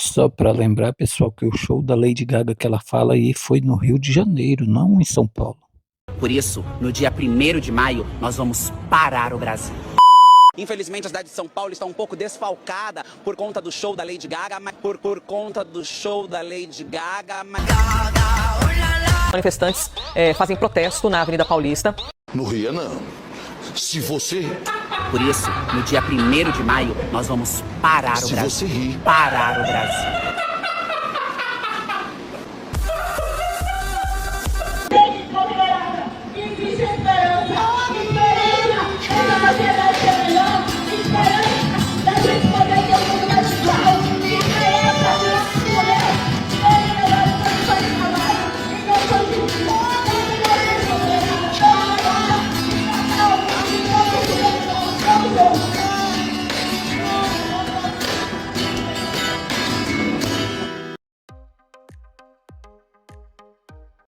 Só para lembrar, pessoal, que o show da Lady Gaga que ela fala aí foi no Rio de Janeiro, não em São Paulo. Por isso, no dia 1º de maio, nós vamos parar o Brasil. Infelizmente, a cidade de São Paulo está um pouco desfalcada por conta do show da Lady Gaga, mas por conta do show da Lady Gaga. Manifestantes fazem protesto na Avenida Paulista. No Rio, não. Se você... Por isso, no dia 1º de maio, nós vamos parar o Se Brasil. você rir... Parar o Brasil.